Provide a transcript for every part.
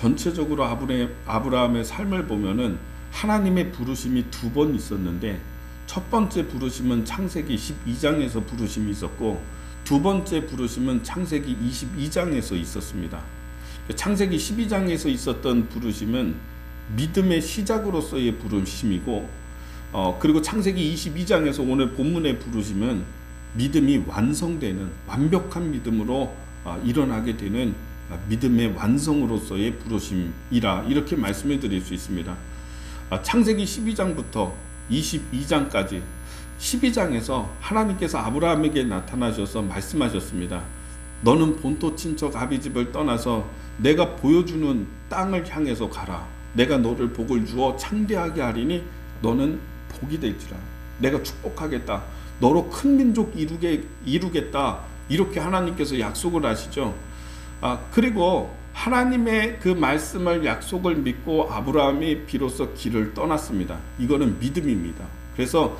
전체적으로 아브라함의 삶을 보면은 하나님의 부르심이 두 번 있었는데, 첫 번째 부르심은 창세기 12장에서 부르심이 있었고, 두 번째 부르심은 창세기 22장에서 있었습니다. 창세기 12장에서 있었던 부르심은 믿음의 시작으로서의 부르심이고, 그리고 창세기 22장에서 오늘 본문의 부르심은 믿음이 완성되는, 완벽한 믿음으로 일어나게 되는 믿음의 완성으로서의 부르심이라, 이렇게 말씀을 드릴 수 있습니다. 창세기 12장부터 22장까지 12장에서 하나님께서 아브라함에게 나타나셔서 말씀하셨습니다. 너는 본토 친척 아비집을 떠나서 내가 보여주는 땅을 향해서 가라. 내가 너를 복을 주어 창대하게 하리니 너는 복이 될지라. 내가 축복하겠다. 너로 큰 민족 이루겠다. 이렇게 하나님께서 약속을 하시죠. 그리고 하나님의 그 말씀을, 약속을 믿고 아브라함이 비로소 길을 떠났습니다. 이거는 믿음입니다. 그래서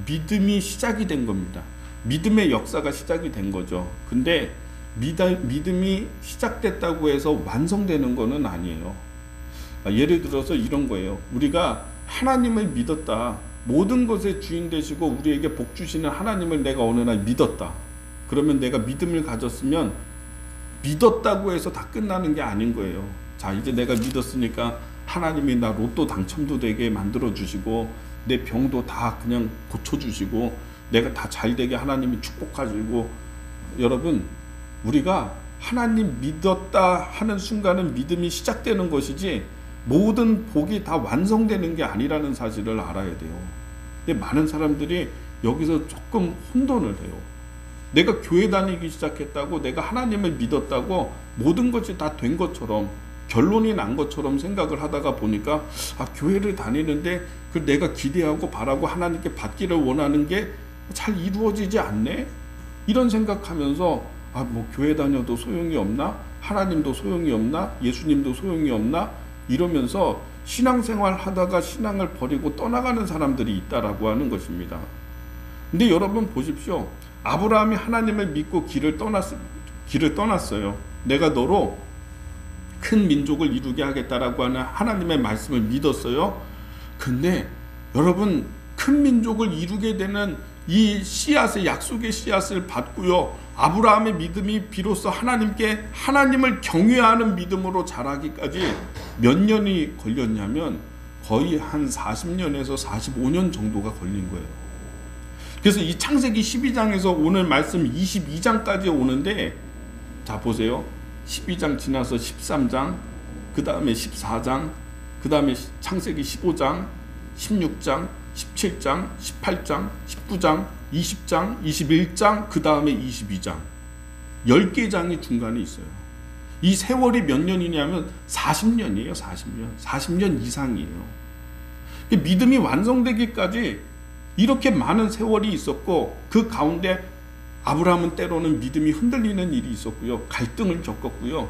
믿음이 시작이 된 겁니다. 믿음의 역사가 시작이 된 거죠. 근데 믿음이 시작됐다고 해서 완성되는 거는 아니에요. 예를 들어서 이런 거예요. 우리가 하나님을 믿었다. 모든 것의 주인 되시고 우리에게 복 주시는 하나님을 내가 어느 날 믿었다. 그러면 내가 믿음을 가졌으면 믿었다고 해서 다 끝나는 게 아닌 거예요. 자, 이제 내가 믿었으니까 하나님이 나 로또 당첨도 되게 만들어 주시고 내 병도 다 그냥 고쳐 주시고 내가 다 잘 되게 하나님이 축복하시고. 여러분, 우리가 하나님 믿었다 하는 순간은 믿음이 시작되는 것이지 모든 복이 다 완성되는 게 아니라는 사실을 알아야 돼요. 근데 많은 사람들이 여기서 조금 혼돈을 해요. 내가 교회 다니기 시작했다고, 내가 하나님을 믿었다고 모든 것이 다 된 것처럼, 결론이 난 것처럼 생각을 하다가 보니까 교회를 다니는데 그 내가 기대하고 바라고 하나님께 받기를 원하는 게 잘 이루어지지 않네? 이런 생각하면서 뭐 교회 다녀도 소용이 없나? 하나님도 소용이 없나? 예수님도 소용이 없나? 이러면서 신앙생활 하다가 신앙을 버리고 떠나가는 사람들이 있다라고 하는 것입니다. 근데 여러분 보십시오. 아브라함이 하나님을 믿고 길을 떠났어요. 내가 너로 큰 민족을 이루게 하겠다라고 하는 하나님의 말씀을 믿었어요. 근데 여러분, 큰 민족을 이루게 되는 이 씨앗의, 약속의 씨앗을 받고요, 아브라함의 믿음이 비로소 하나님을 경외하는 믿음으로 자라기까지 몇 년이 걸렸냐면 거의 한 40년에서 45년 정도가 걸린 거예요. 그래서 이 창세기 12장에서 오늘 말씀 22장까지 오는데, 자 보세요. 12장 지나서 13장, 그 다음에 14장, 그 다음에 창세기 15장, 16장, 17장, 18장, 19장, 20장, 21장, 그 다음에 22장. 10개 장이 중간에 있어요. 이 세월이 몇 년이냐면 40년이에요. 40년 이상이에요. 믿음이 완성되기까지 이렇게 많은 세월이 있었고, 그 가운데 아브라함은 때로는 믿음이 흔들리는 일이 있었고요. 갈등을 겪었고요.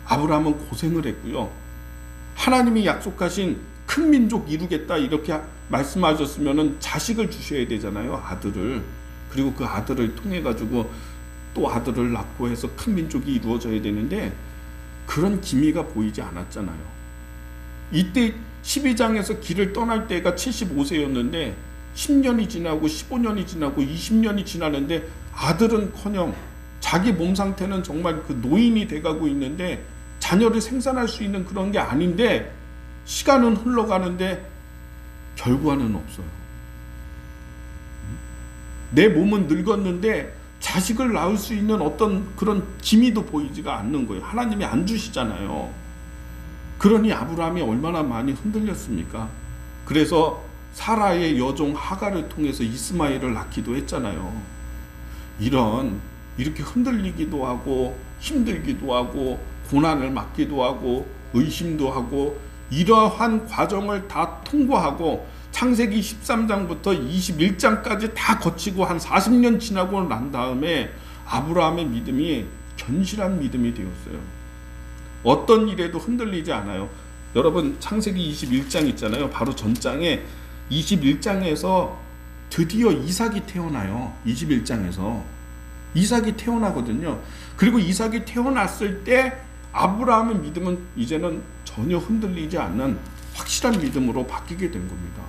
아브라함은 고생을 했고요. 하나님이 약속하신 큰 민족 이루겠다 이렇게 말씀하셨으면 자식을 주셔야 되잖아요. 아들을. 그리고 그 아들을 통해 가지고 또 아들을 낳고 해서 큰 민족이 이루어져야 되는데 그런 기미가 보이지 않았잖아요. 이때 12장에서 길을 떠날 때가 75세였는데 10년이 지나고 15년이 지나고 20년이 지나는데 아들은커녕 자기 몸 상태는 정말 그 노인이 돼가고 있는데 자녀를 생산할 수 있는 그런 게 아닌데 시간은 흘러가는데 결과는 없어요. 내 몸은 늙었는데 자식을 낳을 수 있는 어떤 그런 기미도 보이지가 않는 거예요. 하나님이 안 주시잖아요. 그러니 아브라함이 얼마나 많이 흔들렸습니까? 그래서 사라의 여종 하갈을 통해서 이스마엘을 낳기도 했잖아요. 이렇게 흔들리기도 하고 힘들기도 하고 고난을 맞기도 하고 의심도 하고 이러한 과정을 다 통과하고 창세기 13장부터 21장까지 다 거치고 한 40년 지나고 난 다음에 아브라함의 믿음이 견실한 믿음이 되었어요. 어떤 일에도 흔들리지 않아요. 여러분, 창세기 21장 있잖아요. 바로 전장에 21장에서 드디어 이삭이 태어나요. 21장에서 이삭이 태어나거든요. 그리고 이삭이 태어났을 때 아브라함의 믿음은 이제는 전혀 흔들리지 않는 확실한 믿음으로 바뀌게 된 겁니다.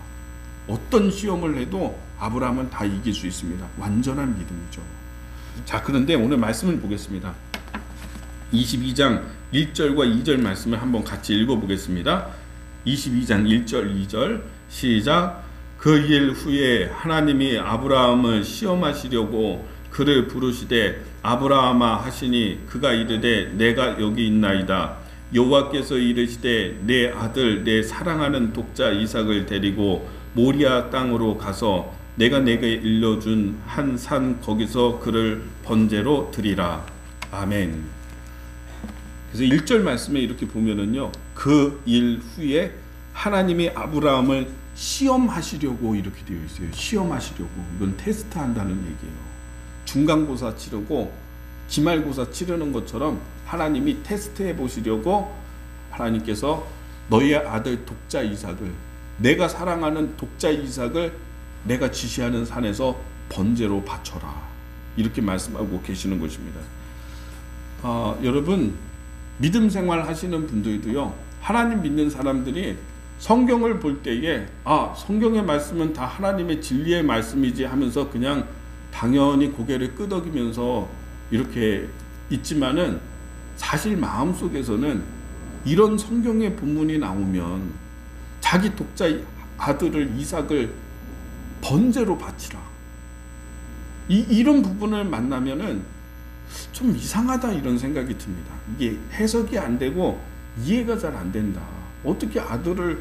어떤 시험을 해도 아브라함은 다 이길 수 있습니다. 완전한 믿음이죠. 자, 그런데 오늘 말씀을 보겠습니다. 22장 1절과 2절 말씀을 한번 같이 읽어보겠습니다. 22장 1절 2절 시작. 그 일 후에 하나님이 아브라함을 시험하시려고 그를 부르시되 아브라함아 하시니 그가 이르되 내가 여기 있나이다. 여호와께서 이르시되 내 아들 내 사랑하는 독자 이삭을 데리고 모리아 땅으로 가서 내가 내게 일러준 한 산 거기서 그를 번제로 드리라. 아멘. 그래서 1절 말씀에 이렇게 보면은요, 그 일 후에 하나님이 아브라함을 시험하시려고 이렇게 되어 있어요. 시험하시려고. 이건 테스트 한다는 얘기예요. 중간고사 치르고 기말고사 치르는 것처럼 하나님이 테스트해 보시려고 하나님께서 너희의 아들 독자 이삭을, 내가 사랑하는 독자 이삭을 내가 지시하는 산에서 번제로 바쳐라. 이렇게 말씀하고 계시는 것입니다. 여러분, 믿음 생활 하시는 분들도요, 하나님 믿는 사람들이 성경을 볼 때에 성경의 말씀은 다 하나님의 진리의 말씀이지 하면서 그냥 당연히 고개를 끄덕이면서 이렇게 있지만은 사실 마음속에서는 이런 성경의 본문이 나오면 자기 독자 아들을 이삭을 번제로 바치라. 이런 부분을 만나면은 좀 이상하다 이런 생각이 듭니다. 이게 해석이 안 되고 이해가 잘 안 된다. 어떻게 아들을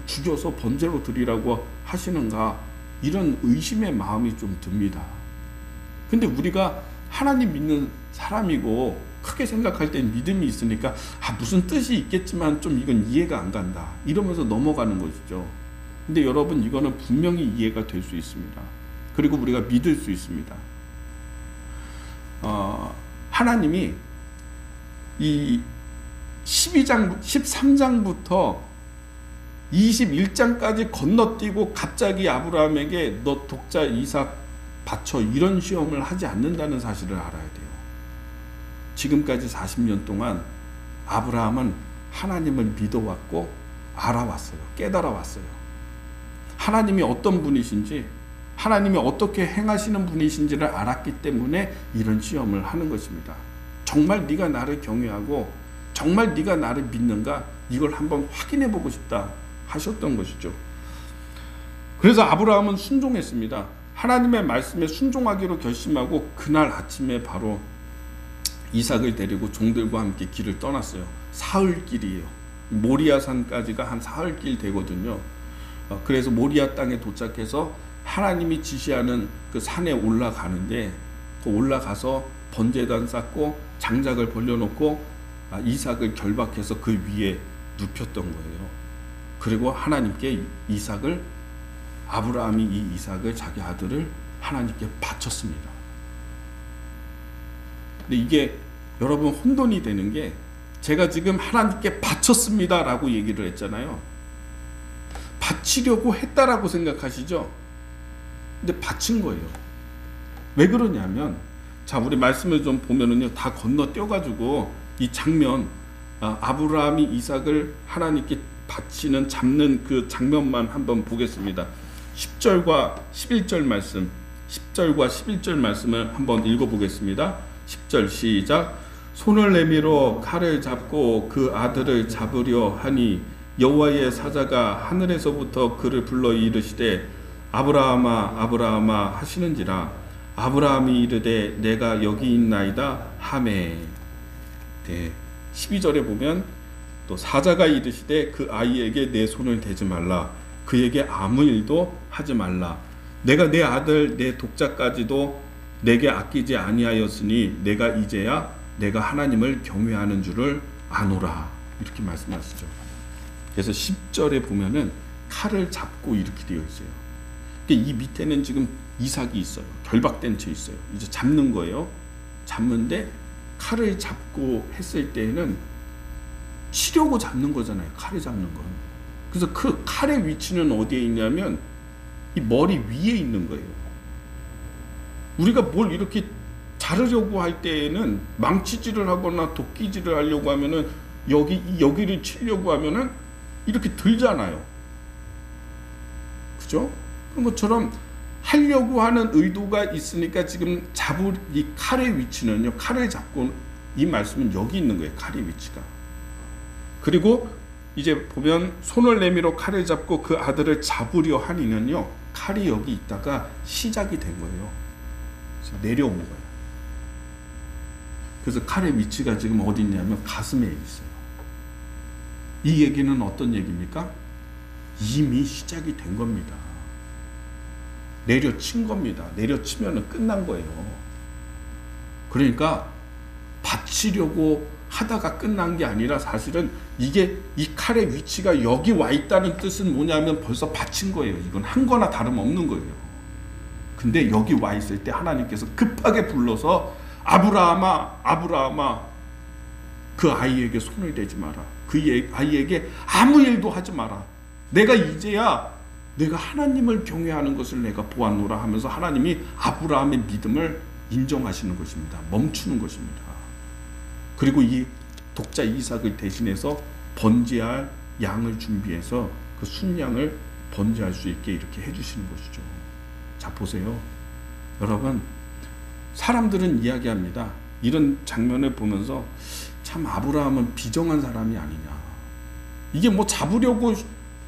죽여서 번제로 드리라고 하시는가, 이런 의심의 마음이 좀 듭니다. 근데 우리가 하나님 믿는 사람이고 크게 생각할 땐 믿음이 있으니까 무슨 뜻이 있겠지만 좀 이건 이해가 안 간다 이러면서 넘어가는 것이죠. 근데 여러분, 이거는 분명히 이해가 될 수 있습니다. 그리고 우리가 믿을 수 있습니다. 하나님이 이 13장부터 21장까지 건너뛰고 갑자기 아브라함에게 너 독자 이삭 바쳐, 이런 시험을 하지 않는다는 사실을 알아야 돼요. 지금까지 40년 동안 아브라함은 하나님을 믿어왔고 알아왔어요. 깨달아왔어요. 하나님이 어떤 분이신지, 하나님이 어떻게 행하시는 분이신지를 알았기 때문에 이런 시험을 하는 것입니다. 정말 네가 나를 경외하고 정말 네가 나를 믿는가, 이걸 한번 확인해 보고 싶다 하셨던 것이죠. 그래서 아브라함은 순종했습니다. 하나님의 말씀에 순종하기로 결심하고 그날 아침에 바로 이삭을 데리고 종들과 함께 길을 떠났어요. 사흘길이에요. 모리아산까지가 한 사흘길 되거든요. 그래서 모리아 땅에 도착해서 하나님이 지시하는 그 산에 올라가는데, 올라가서 번제단 쌓고 장작을 벌려놓고 이삭을 결박해서 그 위에 눕혔던 거예요. 그리고 하나님께 아브라함이 이 이삭을, 자기 아들을 하나님께 바쳤습니다. 근데 이게 여러분 혼돈이 되는 게, 제가 지금 하나님께 바쳤습니다 라고 얘기를 했잖아요. 바치려고 했다라고 생각하시죠? 근데 바친 거예요. 왜 그러냐면, 자, 우리 말씀을 좀 보면은요, 다 건너뛰어가지고 이 장면, 아브라함이 이삭을 하나님께 바치는, 잡는 그 장면만 한번 보겠습니다. 10절과 11절 말씀, 10절과 11절 말씀을 한번 읽어보겠습니다. 10절 시작. 손을 내밀어 칼을 잡고 그 아들을 잡으려 하니 여호와의 사자가 하늘에서부터 그를 불러 이르시되 아브라함아 아브라함아 하시는지라. 아브라함이 이르되 내가 여기 있나이다 하매. 네, 12절에 보면 또 사자가 이르시되 그 아이에게 내 손을 대지 말라. 그에게 아무 일도 하지 말라. 내가 내 아들 내 독자까지도 내게 아끼지 아니하였으니 내가 이제야 내가 하나님을 경외하는 줄을 아노라. 이렇게 말씀하시죠. 그래서 10절에 보면은 칼을 잡고 이렇게 되어 있어요. 이 밑에는 지금 이삭이 있어요. 결박된 채 있어요. 이제 잡는 거예요. 잡는데 칼을 잡고 했을 때에는 치려고 잡는 거잖아요. 칼을 잡는 건. 그래서 그 칼의 위치는 어디에 있냐면 이 머리 위에 있는 거예요. 우리가 뭘 이렇게 자르려고 할 때에는 망치질을 하거나 도끼질을 하려고 하면은 여기를 치려고 하면은 이렇게 들잖아요. 그죠? 그런 것처럼 하려고 하는 의도가 있으니까 지금 잡을 이 칼의 위치는요, 칼을 잡고, 이 말씀은 여기 있는 거예요. 칼의 위치가. 그리고 이제 보면 손을 내밀어 칼을 잡고 그 아들을 잡으려 하니는요, 칼이 여기 있다가 시작이 된 거예요. 내려온 거예요. 그래서 칼의 위치가 지금 어디 있냐면 가슴에 있어요. 이 얘기는 어떤 얘기입니까? 이미 시작이 된 겁니다. 내려친 겁니다. 내려치면 끝난 거예요. 그러니까 바치려고 하다가 끝난 게 아니라 사실은 이게 이 칼의 위치가 여기 와 있다는 뜻은 뭐냐면 벌써 바친 거예요. 이건 한 거나 다름없는 거예요. 근데 여기 와 있을 때 하나님께서 급하게 불러서 아브라함아, 아브라함아, 그 아이에게 손을 대지 마라. 그 아이에게 아무 일도 하지 마라. 내가 이제야 내가 하나님을 경외하는 것을 내가 보았노라 하면서 하나님이 아브라함의 믿음을 인정하시는 것입니다. 멈추는 것입니다. 그리고 이 독자 이삭을 대신해서 번제할 양을 준비해서 그 순양을 번제할 수 있게 이렇게 해주시는 것이죠. 자, 보세요. 여러분, 사람들은 이야기합니다. 이런 장면을 보면서 참 아브라함은 비정한 사람이 아니냐. 이게 뭐 잡으려고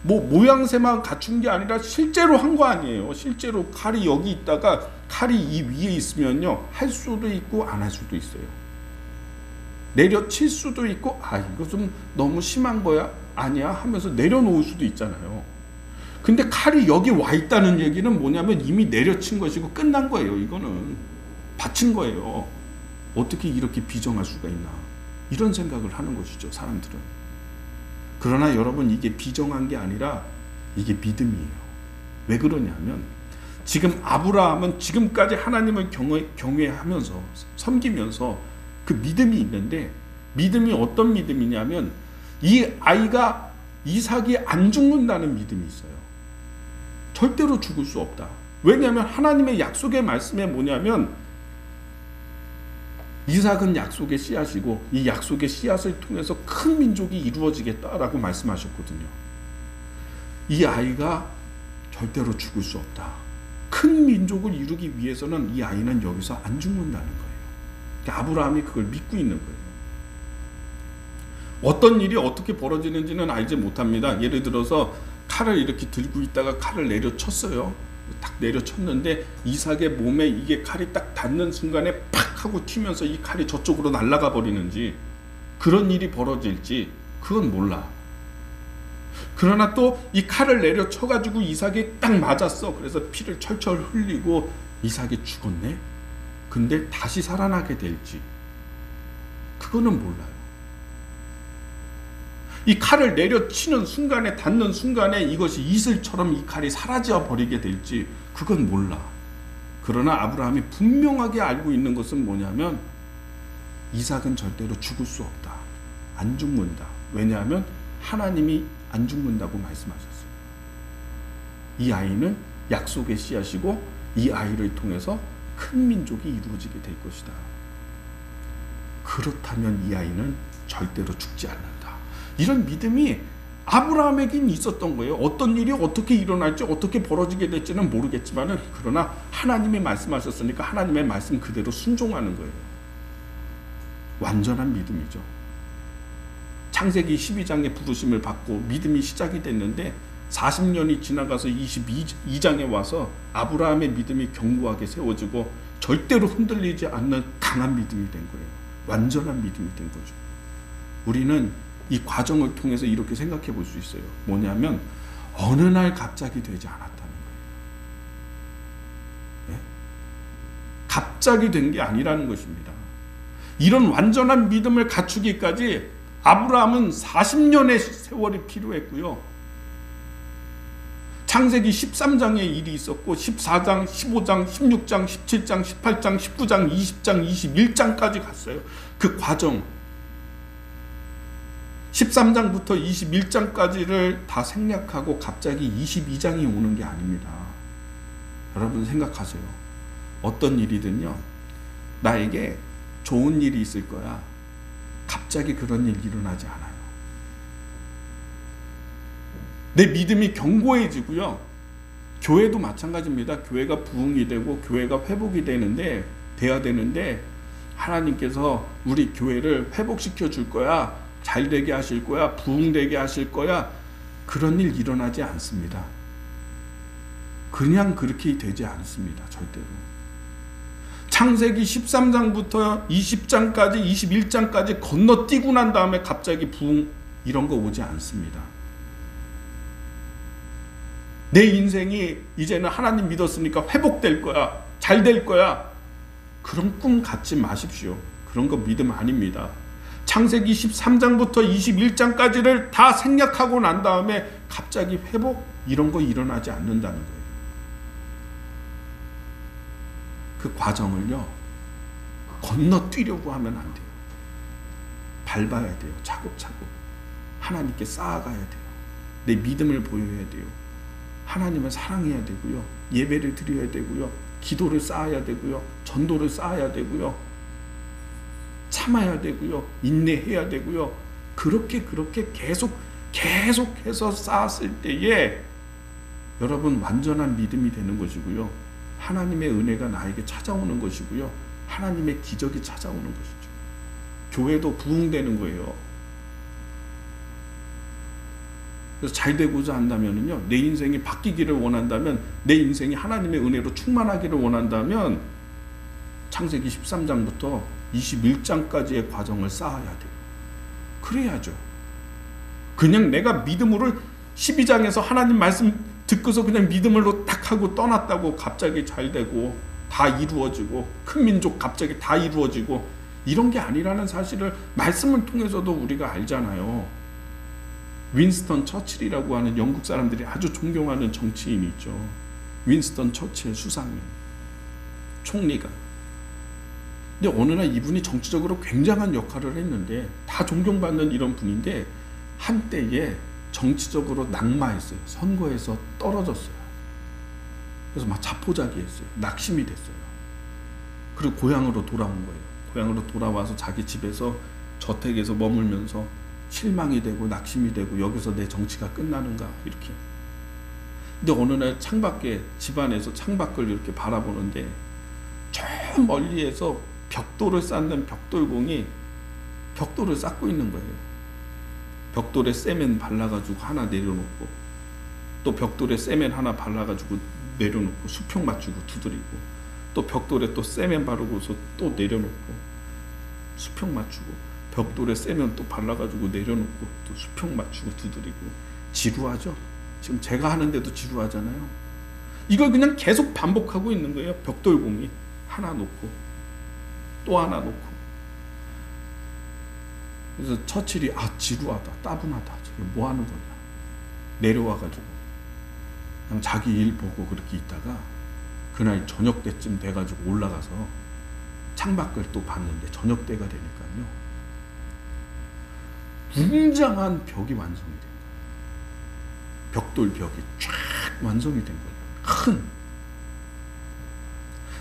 뭐 모양새만 갖춘 게 아니라 실제로 한 거 아니에요. 실제로 칼이 여기 있다가 칼이 이 위에 있으면요, 할 수도 있고 안 할 수도 있어요. 내려칠 수도 있고, 아, 이거 좀 너무 심한 거야? 아니야? 하면서 내려놓을 수도 있잖아요. 근데 칼이 여기 와 있다는 얘기는 뭐냐면 이미 내려친 것이고 끝난 거예요. 이거는 바친 거예요. 어떻게 이렇게 비정할 수가 있나, 이런 생각을 하는 것이죠, 사람들은. 그러나 여러분, 이게 비정한 게 아니라 이게 믿음이에요. 왜 그러냐면 지금 아브라함은 지금까지 하나님을 경외하면서 섬기면서 그 믿음이 있는데, 믿음이 어떤 믿음이냐면 이 아이가, 이삭이 안 죽는다는 믿음이 있어요. 절대로 죽을 수 없다. 왜냐하면 하나님의 약속의 말씀에 뭐냐면 이삭은 약속의 씨앗이고 이 약속의 씨앗을 통해서 큰 민족이 이루어지겠다라고 말씀하셨거든요. 이 아이가 절대로 죽을 수 없다. 큰 민족을 이루기 위해서는 이 아이는 여기서 안 죽는다는 거예요. 아브라함이 그걸 믿고 있는 거예요. 어떤 일이 어떻게 벌어지는지는 알지 못합니다. 예를 들어서 칼을 이렇게 들고 있다가 칼을 내려쳤어요. 딱 내려쳤는데 이삭의 몸에 이게 칼이 딱 닿는 순간에 팍 하고 튀면서 이 칼이 저쪽으로 날아가 버리는지, 그런 일이 벌어질지 그건 몰라. 그러나 또 이 칼을 내려쳐가지고 이삭이 딱 맞았어. 그래서 피를 철철 흘리고 이삭이 죽었네. 근데 다시 살아나게 될지 그거는 몰라요. 이 칼을 내려치는 순간에, 닿는 순간에 이것이 이슬처럼 이 칼이 사라져 버리게 될지 그건 몰라. 그러나 아브라함이 분명하게 알고 있는 것은 뭐냐면 이삭은 절대로 죽을 수 없다. 안 죽는다. 왜냐하면 하나님이 안 죽는다고 말씀하셨어요. 이 아이는 약속의 씨앗이고 이 아이를 통해서 큰 민족이 이루어지게 될 것이다. 그렇다면 이 아이는 절대로 죽지 않는다. 이런 믿음이 아브라함에겐 있었던 거예요. 어떤 일이 어떻게 일어날지, 어떻게 벌어지게 될지는 모르겠지만, 그러나 하나님이 말씀하셨으니까 하나님의 말씀 그대로 순종하는 거예요. 완전한 믿음이죠. 창세기 12장의 부르심을 받고 믿음이 시작이 됐는데 40년이 지나가서 22장에 와서 아브라함의 믿음이 견고하게 세워지고 절대로 흔들리지 않는 강한 믿음이 된 거예요. 완전한 믿음이 된 거죠. 우리는 이 과정을 통해서 이렇게 생각해 볼 수 있어요. 뭐냐면 어느 날 갑자기 되지 않았다는 거예요. 네? 갑자기 된 게 아니라는 것입니다. 이런 완전한 믿음을 갖추기까지 아브라함은 40년의 세월이 필요했고요. 창세기 13장의 일이 있었고 14장, 15장, 16장, 17장, 18장, 19장, 20장, 21장까지 갔어요. 그 과정 13장부터 21장까지를 다 생략하고 갑자기 22장이 오는 게 아닙니다. 여러분 생각하세요. 어떤 일이든요, 나에게 좋은 일이 있을 거야. 갑자기 그런 일 일어나지 않아요. 내 믿음이 견고해지고요. 교회도 마찬가지입니다. 교회가 부흥이 되고 교회가 회복이 돼야 되는데 하나님께서 우리 교회를 회복시켜 줄 거야, 잘 되게 하실 거야, 부흥되게 하실 거야, 그런 일 일어나지 않습니다. 그냥 그렇게 되지 않습니다. 절대로. 창세기 13장부터 20장까지 21장까지 건너뛰고 난 다음에 갑자기 부흥 이런 거 오지 않습니다. 내 인생이 이제는 하나님 믿었으니까 회복될 거야, 잘 될 거야, 그런 꿈 갖지 마십시오. 그런 거 믿음 아닙니다. 창세기 13장부터 21장까지를 다 생략하고 난 다음에 갑자기 회복 이런 거 일어나지 않는다는 거예요. 그 과정을요, 건너뛰려고 하면 안 돼요. 밟아야 돼요. 차곡차곡 하나님께 쌓아가야 돼요. 내 믿음을 보여야 돼요. 하나님을 사랑해야 되고요, 예배를 드려야 되고요, 기도를 쌓아야 되고요, 전도를 쌓아야 되고요, 참아야 되고요, 인내해야 되고요. 그렇게 계속해서 쌓았을 때에 여러분 완전한 믿음이 되는 것이고요, 하나님의 은혜가 나에게 찾아오는 것이고요, 하나님의 기적이 찾아오는 것이죠. 교회도 부흥되는 거예요. 그래서 잘 되고자 한다면요, 내 인생이 바뀌기를 원한다면, 내 인생이 하나님의 은혜로 충만하기를 원한다면 창세기 13장부터 21장까지의 과정을 쌓아야 돼요. 그래야죠. 그냥 내가 믿음으로 12장에서 하나님 말씀 듣고서 그냥 믿음으로 딱 하고 떠났다고 갑자기 잘 되고 다 이루어지고 큰 민족 갑자기 다 이루어지고 이런 게 아니라는 사실을 말씀을 통해서도 우리가 알잖아요. 윈스턴 처칠이라고 하는 영국 사람들이 아주 존경하는 정치인이 있죠. 윈스턴 처칠 수상님, 총리가. 근데 어느 날 이분이 정치적으로 굉장한 역할을 했는데, 다 존경받는 이런 분인데 한때에 정치적으로 낙마했어요. 선거에서 떨어졌어요. 그래서 막 자포자기했어요. 낙심이 됐어요. 그리고 고향으로 돌아온 거예요. 고향으로 돌아와서 자기 집에서 저택에서 머물면서 실망이 되고 낙심이 되고, 여기서 내 정치가 끝나는가 이렇게. 근데 어느 날 창밖에, 집안에서 창밖을 이렇게 바라보는데 저 멀리에서 벽돌을 쌓는 벽돌공이 벽돌을 쌓고 있는 거예요. 벽돌에 세멘 발라가지고 하나 내려놓고, 또 벽돌에 세멘 하나 발라가지고 내려놓고 수평 맞추고 두드리고, 또 벽돌에 또 세멘 바르고서 또 내려놓고 수평 맞추고, 벽돌에 세면 또 발라가지고 내려놓고 또 수평 맞추고 두드리고. 지루하죠? 지금 제가 하는데도 지루하잖아요. 이걸 그냥 계속 반복하고 있는 거예요. 벽돌공이 하나 놓고 또 하나 놓고. 그래서 처칠이 지루하다, 따분하다, 저게 뭐 하는 거냐, 내려와가지고 그냥 자기 일 보고 그렇게 있다가 그날 저녁 때쯤 돼가지고 올라가서 창밖을 또 봤는데 저녁 때가 되니까요, 웅장한 벽이 완성이 된 거예요. 벽돌 벽이 쫙 완성이 된 거예요. 큰.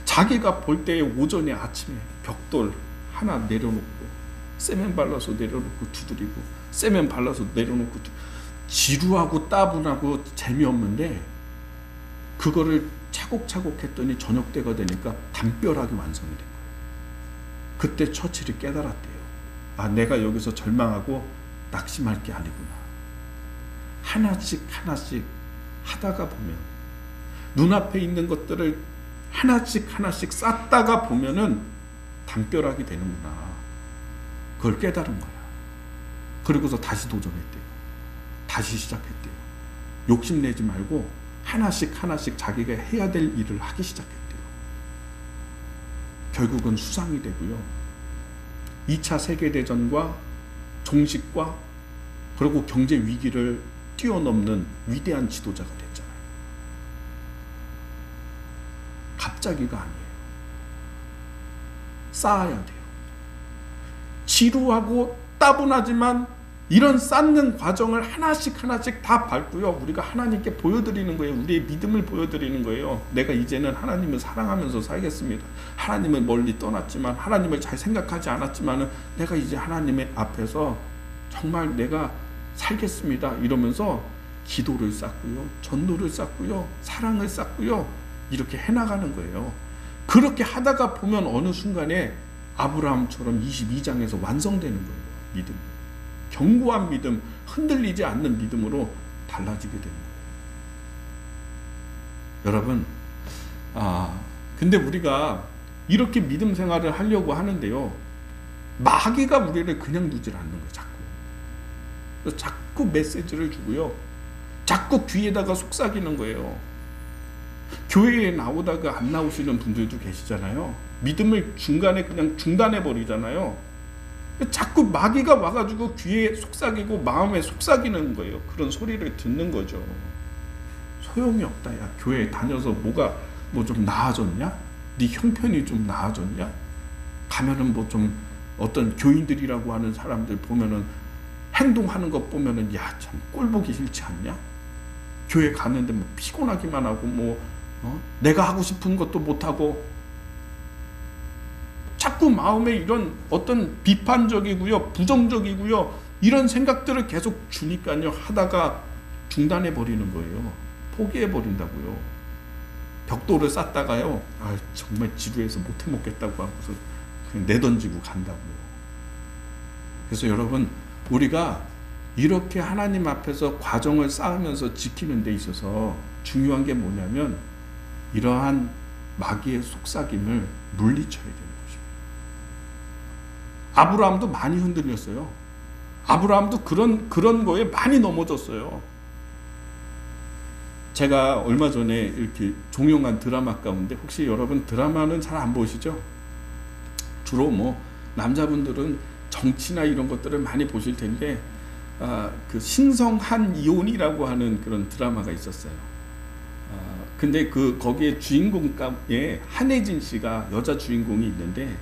자기가 볼 때 오전에 아침에 벽돌 하나 내려놓고 세면 발라서 내려놓고 두드리고, 세면 발라서 내려놓고 지루하고 따분하고 재미없는데, 그거를 차곡차곡 했더니 저녁 때가 되니까 담벼락이 완성이 된 거예요. 그때 처칠이 깨달았대요. 내가 여기서 절망하고 낙심할 게 아니구나. 하나씩 하다가 보면, 눈앞에 있는 것들을 하나씩 쌓다가 보면은 담벼락이 되는구나. 그걸 깨달은 거야. 그리고서 다시 도전했대요. 다시 시작했대요. 욕심내지 말고 하나씩 자기가 해야 될 일을 하기 시작했대요. 결국은 수상이 되고요, 2차 세계대전과 종식과 그리고 경제 위기를 뛰어넘는 위대한 지도자가 됐잖아요. 갑자기가 아니에요. 쌓아야 돼요. 지루하고 따분하지만 이런 쌓는 과정을 하나씩 다 밟고요. 우리가 하나님께 보여드리는 거예요. 우리의 믿음을 보여드리는 거예요. 내가 이제는 하나님을 사랑하면서 살겠습니다. 하나님을 멀리 떠났지만, 하나님을 잘 생각하지 않았지만 내가 이제 하나님의 앞에서 정말 내가 살겠습니다. 이러면서 기도를 쌓고요. 전도를 쌓고요. 사랑을 쌓고요. 이렇게 해나가는 거예요. 그렇게 하다가 보면 어느 순간에 아브라함처럼 22장에서 완성되는 거예요. 믿음. 견고한 믿음, 흔들리지 않는 믿음으로 달라지게 되는 거예요. 여러분, 근데 우리가 이렇게 믿음 생활을 하려고 하는데요. 마귀가 우리를 그냥 두질 않는 거예요. 자꾸 메시지를 주고요. 자꾸 귀에다가 속삭이는 거예요. 교회에 나오다가 안 나오시는 분들도 계시잖아요. 믿음을 중간에 그냥 중단해 버리잖아요. 자꾸 마귀가 와가지고 귀에 속삭이고 마음에 속삭이는 거예요. 그런 소리를 듣는 거죠. 소용이 없다. 야, 교회 다녀서 뭐가 뭐 좀 나아졌냐? 네 형편이 좀 나아졌냐? 가면은 뭐 좀 어떤 교인들이라고 하는 사람들 보면은 행동하는 것 보면은 야, 참 꼴보기 싫지 않냐? 교회 가는데 뭐 피곤하기만 하고 내가 하고 싶은 것도 못하고 자꾸 마음에 이런 어떤 비판적이고요, 부정적이고요, 이런 생각들을 계속 주니까요, 하다가 중단해 버리는 거예요. 포기해 버린다고요. 벽돌을 쌓다가요, 정말 지루해서 못해 먹겠다고 하고서 그냥 내던지고 간다고요. 그래서 여러분, 우리가 이렇게 하나님 앞에서 과정을 쌓으면서 지키는 데 있어서 중요한 게 뭐냐면 이러한 마귀의 속삭임을 물리쳐야 되는 것입니다. 아브라함도 많이 흔들렸어요. 아브라함도 그런 거에 많이 넘어졌어요. 제가 얼마 전에 이렇게 종영한 드라마 가운데, 혹시 여러분 드라마는 잘 안 보시죠? 주로 뭐 남자분들은 정치나 이런 것들을 많이 보실 텐데, 그 신성한 이혼이라고 하는 그런 드라마가 있었어요. 근데 거기에 주인공에 한혜진 씨가 여자 주인공이 있는데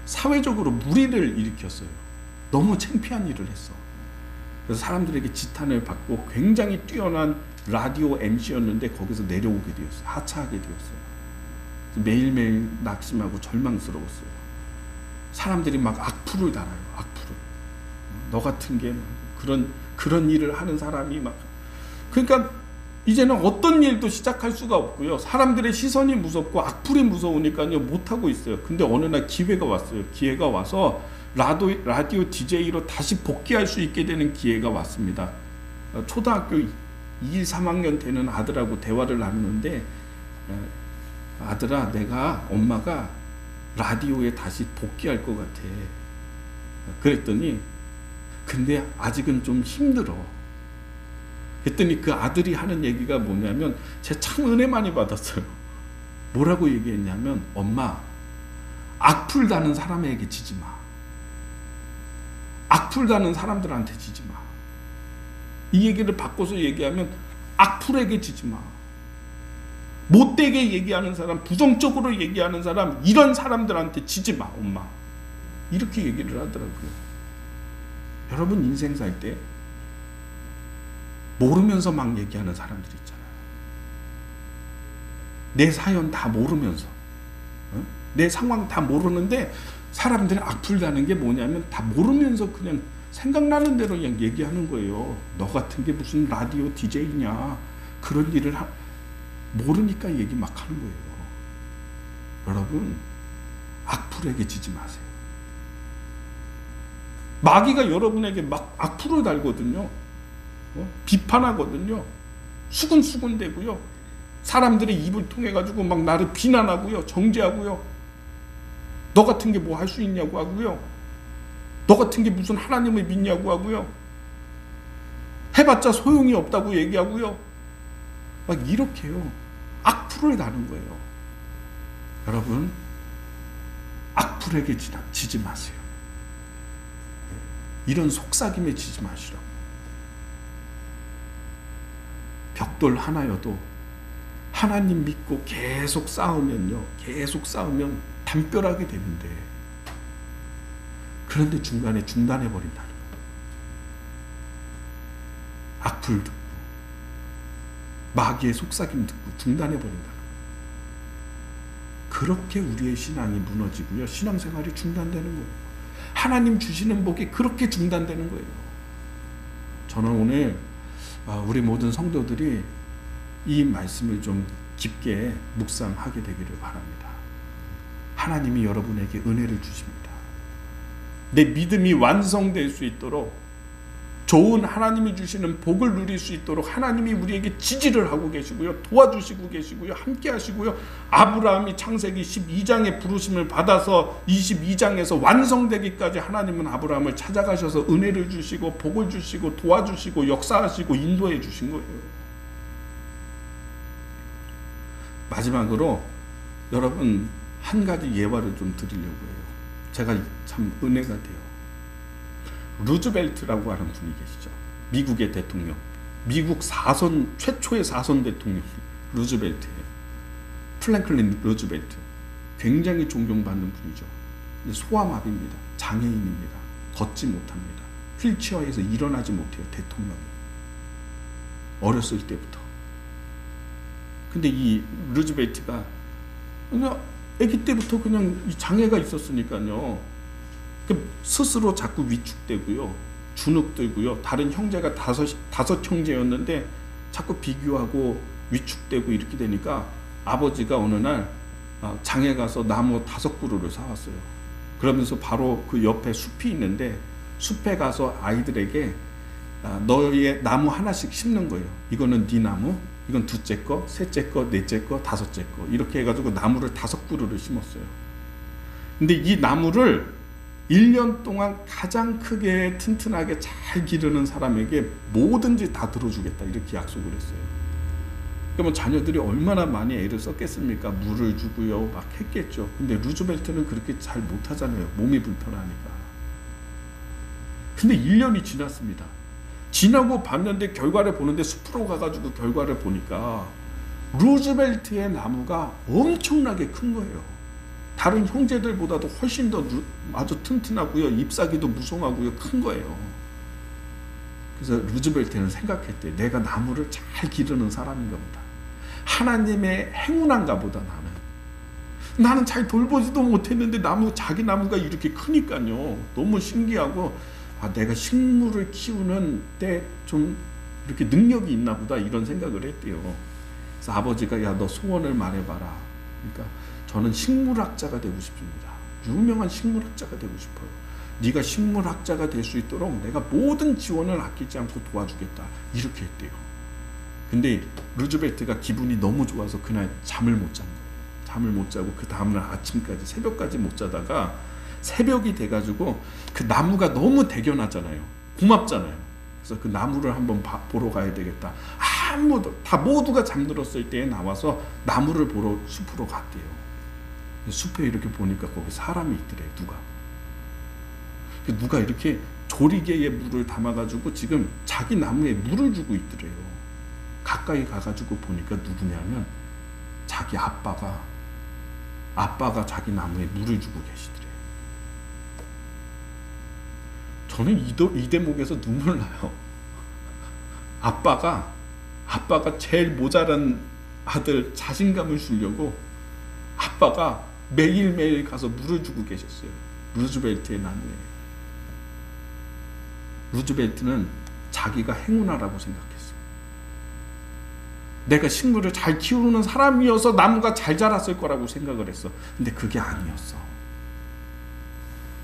사회적으로 물의를 일으켰어요. 너무 창피한 일을 했어. 그래서 사람들에게 지탄을 받고 굉장히 뛰어난 라디오 MC였는데 거기서 내려오게 되었어요. 하차하게 되었어요. 매일매일 낙심하고 절망스러웠어요. 사람들이 막 악플을 달아요. 악플을. 너 같은 게 그런 일을 하는 사람이 막. 그러니까 이제는 어떤 일도 시작할 수가 없고요. 사람들의 시선이 무섭고 악플이 무서우니까요, 못하고 있어요. 근데 어느 날 기회가 왔어요. 기회가 와서 라디오 DJ로 다시 복귀할 수 있게 되는 기회가 왔습니다. 초등학교 2, 3학년 되는 아들하고 대화를 나누는데, 아들아, 엄마가 라디오에 다시 복귀할 것 같아. 그랬더니, 근데 아직은 좀 힘들어. 그랬더니 그 아들이 하는 얘기가 뭐냐면, 제가 참 은혜 많이 받았어요. 뭐라고 얘기했냐면, 엄마, 악플 다는 사람에게 지지 마. 악플 다는 사람들한테 지지 마. 이 얘기를 바꿔서 얘기하면, 악플에게 지지 마. 못되게 얘기하는 사람, 부정적으로 얘기하는 사람, 이런 사람들한테 지지 마, 엄마. 이렇게 얘기를 하더라고요. 여러분, 인생 살 때 모르면서 막 얘기하는 사람들이 있잖아요. 내 사연 다 모르면서, 내 상황 다 모르는데 사람들이 악플다는 게 뭐냐면 다 모르면서 그냥 생각나는 대로 그냥 얘기하는 거예요. 너 같은 게 무슨 라디오 DJ냐. 그런 일을 모르니까 얘기 막 하는 거예요. 여러분, 악플에게 지지 마세요. 마귀가 여러분에게 막 악플을 달거든요. 비판하거든요. 수근수근 대고요. 사람들의 입을 통해 가지고 막 나를 비난하고요. 정죄하고요. 너 같은 게 뭐 할 수 있냐고 하고요. 너 같은 게 무슨 하나님을 믿냐고 하고요. 해봤자 소용이 없다고 얘기하고요. 막 이렇게요. 악플을 다는 거예요. 여러분, 악플에게 지지 마세요. 이런 속삭임에 지지 마시라고. 벽돌 하나여도 하나님 믿고 계속 싸우면요, 계속 싸우면 담벼락이 되는데, 그런데 중간에 중단해 버린다는 거예요. 악플 듣고 마귀의 속삭임 듣고 중단해버린다는 거예요. 그렇게 우리의 신앙이 무너지고요. 신앙생활이 중단되는 거예요. 하나님 주시는 복이 그렇게 중단되는 거예요. 저는 오늘 우리 모든 성도들이 이 말씀을 좀 깊게 묵상하게 되기를 바랍니다. 하나님이 여러분에게 은혜를 주십니다. 내 믿음이 완성될 수 있도록, 좋은 하나님이 주시는 복을 누릴 수 있도록 하나님이 우리에게 지지를 하고 계시고요. 도와주시고 계시고요. 함께 하시고요. 아브라함이 창세기 12장의 부르심을 받아서 22장에서 완성되기까지 하나님은 아브라함을 찾아가셔서 은혜를 주시고 복을 주시고 도와주시고 역사하시고 인도해 주신 거예요. 마지막으로 여러분 한 가지 예화를 좀 드리려고 해요. 제가 참 은혜가 돼요. 루즈벨트라고 하는 분이 계시죠. 미국의 대통령, 미국 최초의 4선 대통령 루즈벨트예요. 프랭클린 루즈벨트, 굉장히 존경받는 분이죠. 소아마비입니다. 장애인입니다. 걷지 못합니다. 휠체어에서 일어나지 못해요. 대통령이 어렸을 때부터. 근데 이 루즈벨트가 그냥 아기 때부터 그냥 이 장애가 있었으니까요. 스스로 자꾸 위축되고요. 주눅들고요. 다른 형제가 다섯 형제였는데 자꾸 비교하고 위축되고 이렇게 되니까 아버지가 어느 날 장에 가서 나무 5그루를 사왔어요. 그러면서 바로 그 옆에 숲이 있는데 숲에 가서 아이들에게 너의 나무 하나씩 심는 거예요. 이거는 네 나무, 이건 둘째 거, 셋째 거, 넷째 거, 다섯째 거 이렇게 해가지고 나무를 5그루를 심었어요. 근데 이 나무를 1년 동안 가장 크게 튼튼하게 잘 기르는 사람에게 뭐든지 다 들어주겠다 이렇게 약속을 했어요. 그러면 자녀들이 얼마나 많이 애를 썼겠습니까? 물을 주고요 막 했겠죠. 근데 루즈벨트는 그렇게 잘 못하잖아요. 몸이 불편하니까. 근데 1년이 지났습니다. 지나고 봤는데 결과를 보는데 숲으로 가가지고 결과를 보니까 루즈벨트의 나무가 엄청나게 큰 거예요. 다른 형제들보다도 훨씬 더 아주 튼튼하고요. 잎사귀도 무성하고요. 큰 거예요. 그래서 루즈벨트는 생각했대. 내가 나무를 잘 기르는 사람인가 보다. 하나님의 행운한가 보다 나는 잘 돌보지도 못했는데 자기 나무가 이렇게 크니까요. 너무 신기하고 내가 식물을 키우는 데 좀 이렇게 능력이 있나 보다 이런 생각을 했대요. 그래서 아버지가 야 너 소원을 말해봐라. 그러니까 저는 식물학자가 되고 싶습니다. 유명한 식물학자가 되고 싶어요. 네가 식물학자가 될 수 있도록 내가 모든 지원을 아끼지 않고 도와주겠다. 이렇게 했대요. 근데 루즈벨트가 기분이 너무 좋아서 그날 잠을 못 잔 거예요. 잠을 못 자고 그 다음날 아침까지 새벽까지 못 자다가 새벽이 돼가지고 그 나무가 너무 대견하잖아요. 고맙잖아요. 그래서 그 나무를 한번 보러 가야 되겠다. 모두가 잠들었을 때에 나와서 나무를 보러 숲으로 갔대요. 숲에 이렇게 보니까 거기 사람이 있더래. 누가 이렇게 조리개에 물을 담아가지고 지금 자기 나무에 물을 주고 있더래요. 가까이 가가지고 보니까 누구냐면 자기 아빠가 자기 나무에 물을 주고 계시더래요. 저는 이 대목에서 눈물 나요. 아빠가 제일 모자란 아들 자신감을 주려고 아빠가 매일매일 가서 물을 주고 계셨어요. 루즈벨트의 나무에. 루즈벨트는 자기가 행운아라고 생각했어요. 내가 식물을 잘 키우는 사람이어서 나무가 잘 자랐을 거라고 생각을 했어. 근데 그게 아니었어.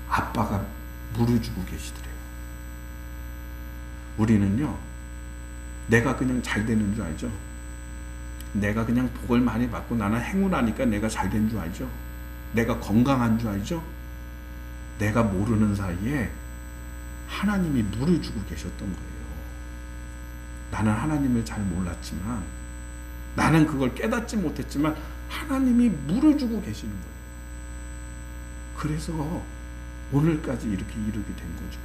아빠가 물을 주고 계시더래요. 우리는요, 내가 그냥 잘 되는 줄 알죠? 내가 그냥 복을 많이 받고 나는 행운하니까 내가 잘 된 줄 알죠? 내가 건강한 줄 알죠? 내가 모르는 사이에 하나님이 물을 주고 계셨던 거예요. 나는 하나님을 잘 몰랐지만, 나는 그걸 깨닫지 못했지만 하나님이 물을 주고 계시는 거예요. 그래서 오늘까지 이렇게 이르게 된 거죠.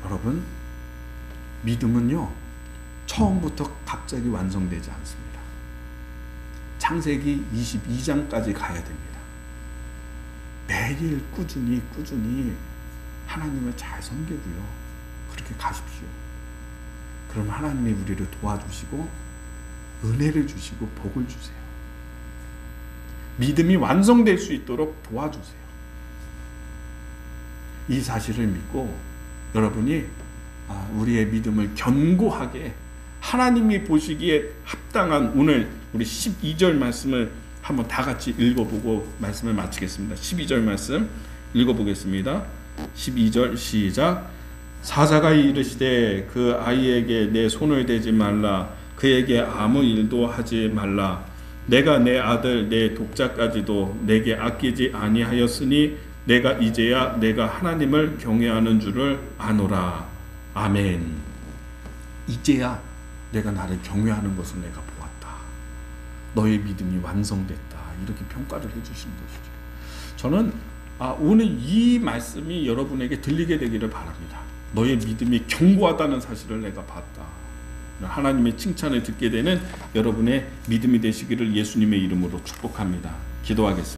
여러분, 믿음은요, 처음부터 갑자기 완성되지 않습니다. 창세기 22장까지 가야 됩니다. 매일 꾸준히 하나님을 잘 섬기고요. 그렇게 가십시오. 그럼 하나님이 우리를 도와주시고 은혜를 주시고 복을 주세요. 믿음이 완성될 수 있도록 도와주세요. 이 사실을 믿고 여러분이 우리의 믿음을 견고하게 하나님이 보시기에 합당한 오늘 우리 12절 말씀을 한번 다 같이 읽어보고 말씀을 마치겠습니다. 12절 말씀 읽어보겠습니다. 12절 시작. 사자가 이르시되 그 아이에게 내 손을 대지 말라. 그에게 아무 일도 하지 말라. 내가 내 아들 내 독자까지도 내게 아끼지 아니하였으니 내가 이제야 내가 하나님을 경외하는 줄을 아노라. 아멘. 이제야 내가 나를 경외하는 것을 내가 보았다. 너의 믿음이 완성됐다. 이렇게 평가를 해주시는 것이죠. 저는 오늘 이 말씀이 여러분에게 들리게 되기를 바랍니다. 너의 믿음이 견고하다는 사실을 내가 봤다. 하나님의 칭찬을 듣게 되는 여러분의 믿음이 되시기를 예수님의 이름으로 축복합니다. 기도하겠습니다.